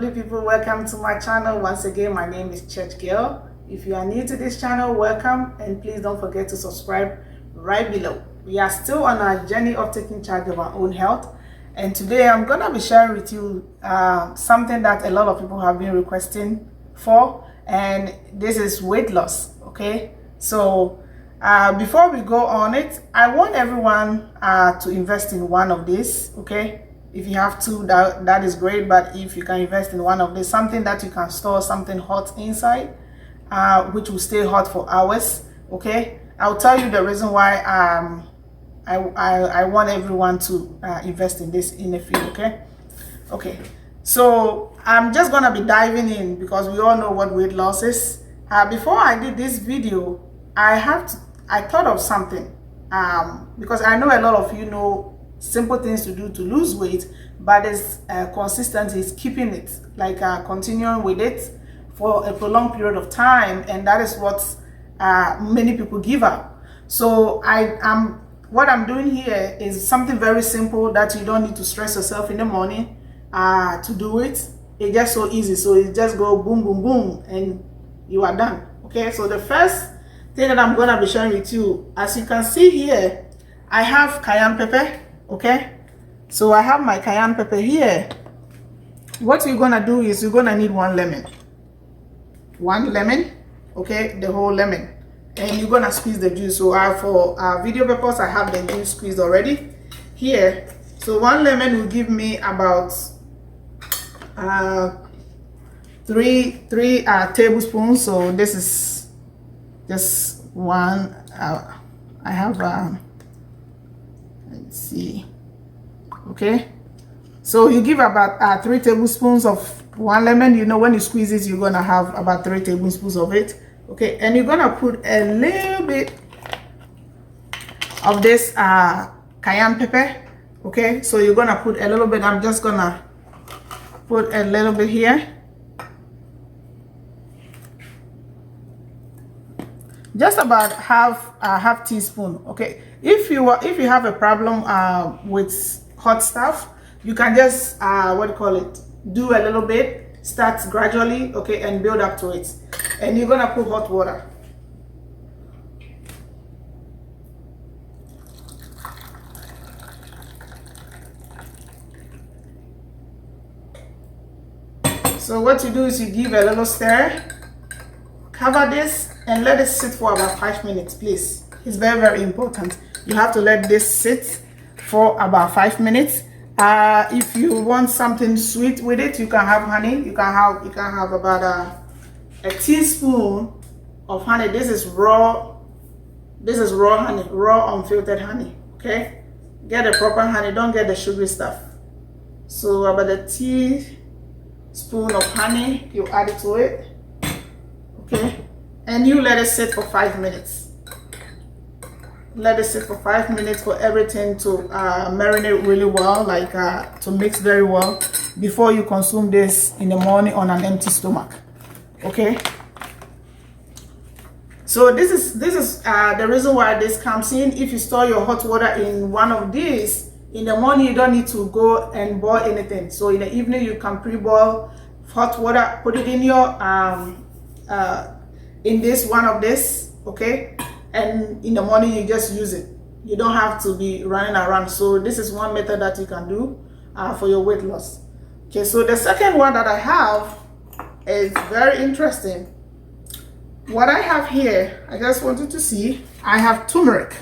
lovely people, welcome to my channel. Once again, my name is Church Girl. If you are new to this channel, welcome, and please don't forget to subscribe right below. We are still on our journey of taking charge of our own health, and today I'm gonna be sharing with you something that a lot of people have been requesting for, and this is weight loss. Okay, so before we go on it, I want everyone to invest in one of these. Okay, if you have two, that is great, but if you can invest in one of these, something that you can store something hot inside, which will stay hot for hours. Okay, I'll tell you the reason why I want everyone to invest in this in a few. Okay, so I'm just gonna be diving in because we all know what weight loss is. Before I did this video, I thought of something, because I know a lot of you know simple things to do to lose weight, but it's consistency is keeping it, like continuing with it for a prolonged period of time, and that is what many people give up. So what I'm doing here is something very simple that you don't need to stress yourself in the morning to do it. It's just so easy. So it just go boom boom boom and you are done. Okay, so the first thing that I'm gonna be sharing with you, as you can see here, I have cayenne pepper. Okay, so I have my cayenne pepper here. What you're gonna do is you're gonna need one lemon, okay, the whole lemon, and you're gonna squeeze the juice. So for video purpose, I have the juice squeezed already here. So one lemon will give me about three tablespoons. So this is just one. I have let's see. Okay, so you give about 3 tablespoons of one lemon. You know, when you squeeze it, you're gonna have about 3 tablespoons of it. Okay, and you're gonna put a little bit of this cayenne pepper. Okay, so you're gonna put a little bit. I'm just gonna put a little bit here, just about half teaspoon. Okay, if you have a problem with hot stuff, you can just do a little bit, start gradually, okay, and build up to it. And you're gonna put hot water. So what you do is you give a little stir, cover this, and let it sit for about 5 minutes, please. It's very, very important. You have to let this sit for about 5 minutes. If you want something sweet with it, you can have honey. You can have about a teaspoon of honey. This is raw honey, raw unfiltered honey. Okay, get the proper honey, don't get the sugary stuff. So about a teaspoon of honey, you add it to it. Okay, and you let it sit for 5 minutes. Let it sit for 5 minutes for everything to marinate really well, like to mix very well, before you consume this in the morning on an empty stomach. Okay, so this is the reason why this comes in. If you store your hot water in one of these, in the morning you don't need to go and boil anything. So in the evening you can pre-boil hot water, put it in your in this one of this. Okay, and in the morning you just use it. You don't have to be running around. So this is one method that you can do for your weight loss. Okay, so the second one that I have is very interesting. What I have here, I just wanted to see, I have turmeric.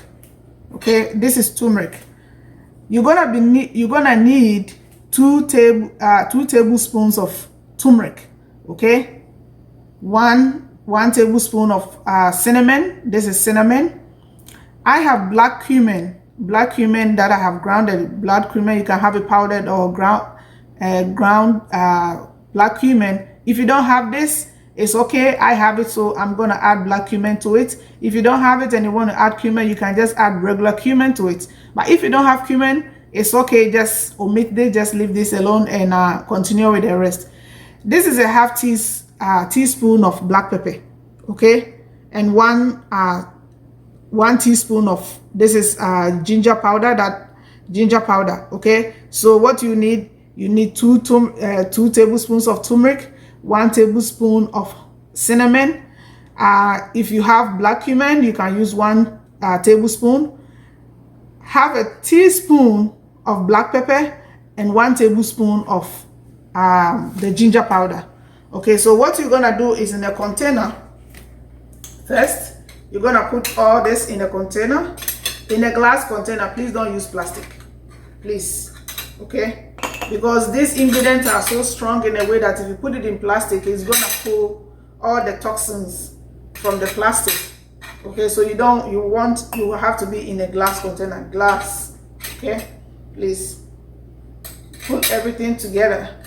Okay, this is turmeric. You're gonna need 2 tablespoons of turmeric. Okay, one tablespoon of cinnamon. This is cinnamon. I have black cumin that I have grounded. Black cumin, you can have it powdered or ground black cumin. If you don't have this, it's okay. I have it, so I'm gonna add black cumin to it. If you don't have it and you want to add cumin, you can just add regular cumin to it. But if you don't have cumin, it's okay. Just omit this, just leave this alone and continue with the rest. This is a half teaspoon of black pepper. Okay, and one teaspoon of this is ginger powder. Okay, so what you need You need 2 tablespoons of turmeric, 1 tablespoon of cinnamon. If you have black cumin, you can use 1 tablespoon. Half a teaspoon of black pepper and 1 tablespoon of the ginger powder. Okay, so what you're gonna do is in a container. First, you're gonna put all this in a container, in a glass container. Please don't use plastic, please. Okay, because these ingredients are so strong in a way that if you put it in plastic, it's gonna pull all the toxins from the plastic. Okay, so you have to be in a glass container. Glass. Okay, please put everything together.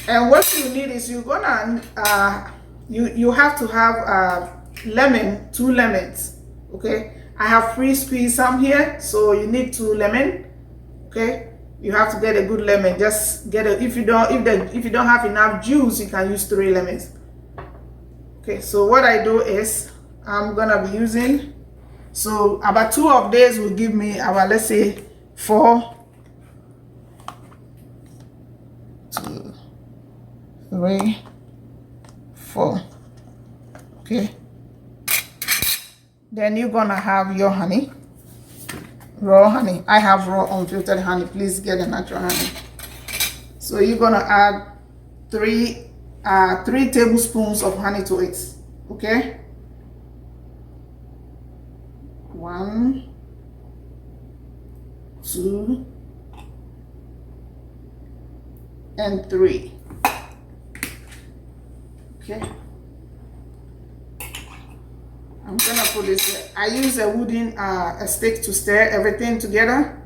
And what you need is you're gonna you have to have lemon, 2 lemons. Okay, I have free squeeze some here, so you need 2 lemon. Okay, you have to get a good lemon. Just get a, if you don't have enough juice, you can use 3 lemons. Okay, so what I do is I'm gonna be using, so about 2 of these will give me about, let's say, 4, 2, 3, 4. Okay, then you're gonna have your honey, raw honey. I have raw unfiltered honey. Please get a natural honey. So you're gonna add 3 tablespoons of honey to it. Okay, 1, 2, and 3. Okay, I'm gonna put this here. I use a wooden a stick to stir everything together.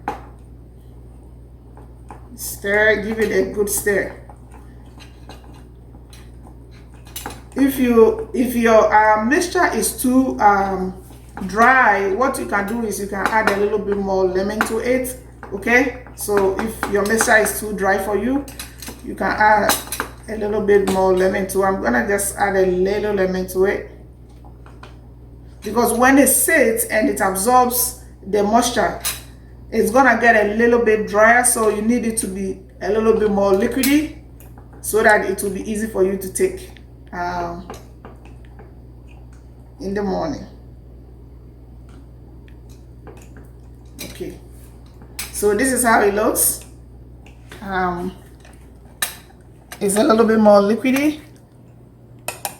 Stir, give it a good stir. If your mixture is too dry, what you can do is you can add a little bit more lemon to it. Okay, so if your mixture is too dry for you, you can add a little bit more lemon too. I'm gonna just add a little lemon to it, because when it sits and it absorbs the moisture, it's gonna get a little bit drier, so you need it to be a little bit more liquidy so that it will be easy for you to take in the morning. Okay, so this is how it looks. It's a little bit more liquidy.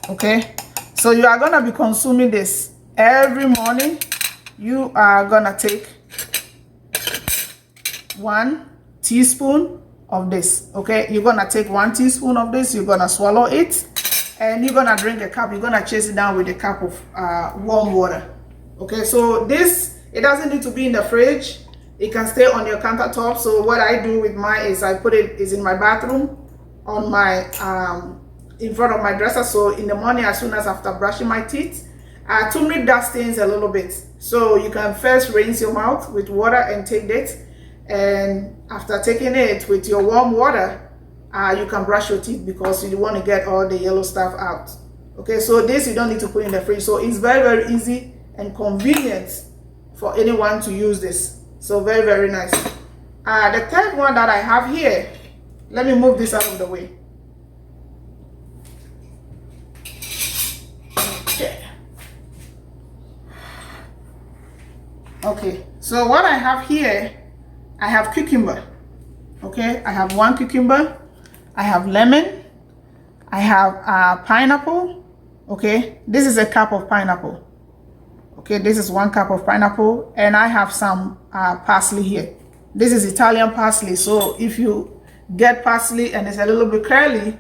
Okay, so you are gonna be consuming this every morning. You are gonna take 1 teaspoon of this. Okay, you're gonna take 1 teaspoon of this, you're gonna swallow it, and you're gonna drink a cup. You're gonna chase it down with a cup of warm water. Okay, so this, it doesn't need to be in the fridge. It can stay on your countertop. So what I do with mine is I put it in my bathroom, on my in front of my dresser. So in the morning, as soon as after brushing my teeth, turmeric does stains a little bit. So you can first rinse your mouth with water and take it, and after taking it with your warm water, you can brush your teeth, because you want to get all the yellow stuff out. Okay, so this you don't need to put in the fridge. So it's very, very easy and convenient for anyone to use this. So very, very nice. The third one that I have here, let me move this out of the way. Okay, so what I have here, I have cucumber. Okay, I have 1 cucumber, I have lemon, I have pineapple. Okay, this is a cup of pineapple. Okay, this is 1 cup of pineapple, and I have some parsley here. This is Italian parsley. So if you get parsley and it's a little bit curly,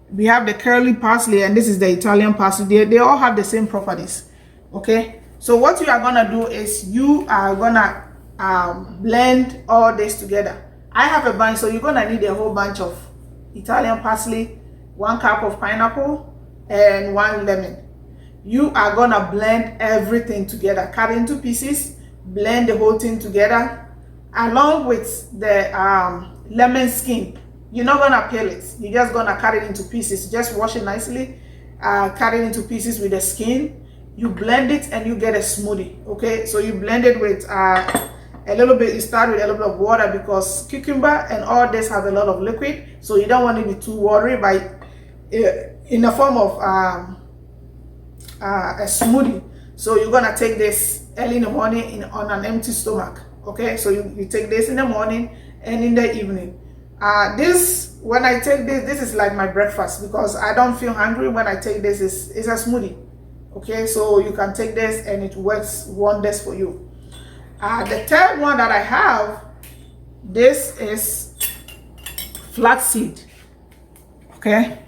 we have the curly parsley, and this is the Italian parsley. They all have the same properties. Okay, so what you are gonna do is you are gonna blend all this together. I have a bunch, so you're gonna need a whole bunch of Italian parsley, 1 cup of pineapple, and 1 lemon. You are gonna blend everything together, cut into pieces, blend the whole thing together, along with the lemon skin. You're not gonna peel it, you're just gonna cut it into pieces. Just wash it nicely, cut it into pieces with the skin. You blend it and you get a smoothie. Okay, so you blend it with a little bit, you start with a little bit of water, because cucumber and all this have a lot of liquid, so you don't want to be too watery by in the form of a smoothie. So you're gonna take this early in the morning on an empty stomach. Okay, so you take this in the morning and in the evening. When I take this is like my breakfast, because I don't feel hungry when I take this. It's a smoothie. Okay, so you can take this and it works wonders for you. The third one that I have, this is flaxseed. Okay,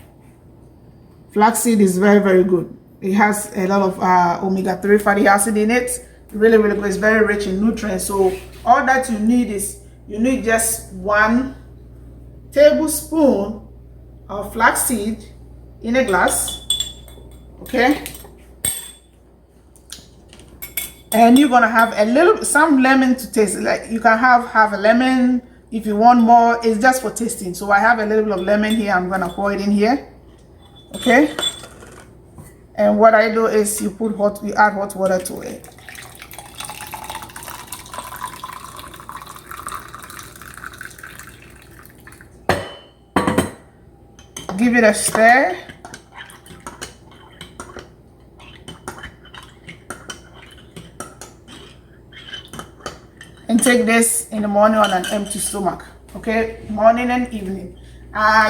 flaxseed is very, very good. It has a lot of omega-3 fatty acid in it. Really, really good. It's very rich in nutrients. So all that you need is, you need just 1 tablespoon of flaxseed in a glass. Okay, and you're gonna have some lemon to taste. Like, you can have half a lemon if you want more. It's just for tasting. So I have a little bit of lemon here. I'm gonna pour it in here. Okay, and what I do is you add hot water to it. Give it a stir. And take this in the morning on an empty stomach. Okay, morning and evening.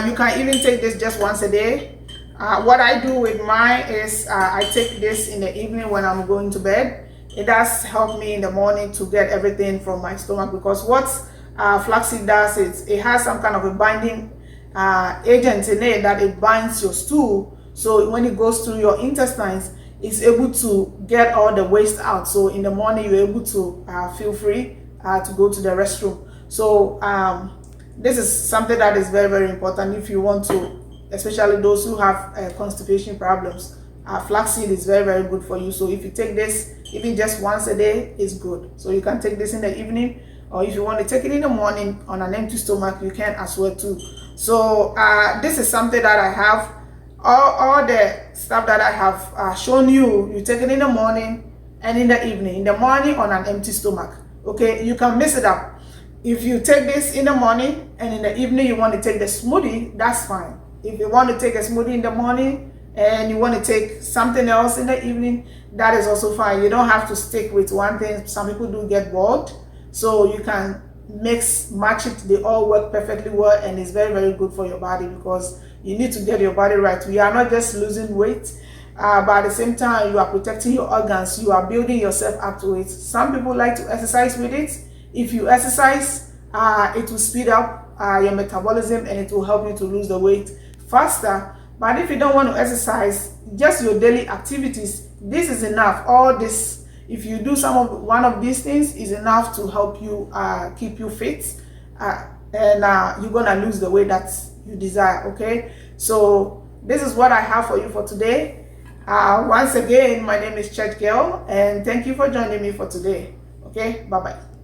You can even take this just once a day. What I do with mine is I take this in the evening when I'm going to bed. It does help me in the morning to get everything from my stomach, because what flaxseed does is it has some kind of a binding agent in it that it binds your stool. So when it goes through your intestines, it's able to get all the waste out. So in the morning, you're able to feel free to go to the restroom. So this is something that is very, very important if you want to, especially those who have constipation problems. Flaxseed is very, very good for you. So if you take this even just once a day, it's good. So you can take this in the evening, or if you want to take it in the morning on an empty stomach, you can as well too. So this is something that I have. All the stuff that I have shown you, you take it in the morning and in the evening. In the morning on an empty stomach. Okay, you can mix it up. If you take this in the morning and in the evening you want to take the smoothie, that's fine. If you want to take a smoothie in the morning and you want to take something else in the evening, that is also fine. You don't have to stick with one thing. Some people do get bored. So you can match it. They all work perfectly well, and it's very, very good for your body, because you need to get your body right. We are not just losing weight, but at the same time, you are protecting your organs. You are building yourself up to it. Some people like to exercise with it. If you exercise, it will speed up your metabolism, and it will help you to lose the weight faster. But if you don't want to exercise, just your daily activities, this is enough. All this, if you do one of these things, is enough to help you keep you fit, and you're gonna lose the weight that you desire. Okay, so this is what I have for you for today. Once again, my name is Church Girl, and thank you for joining me for today. Okay, bye bye.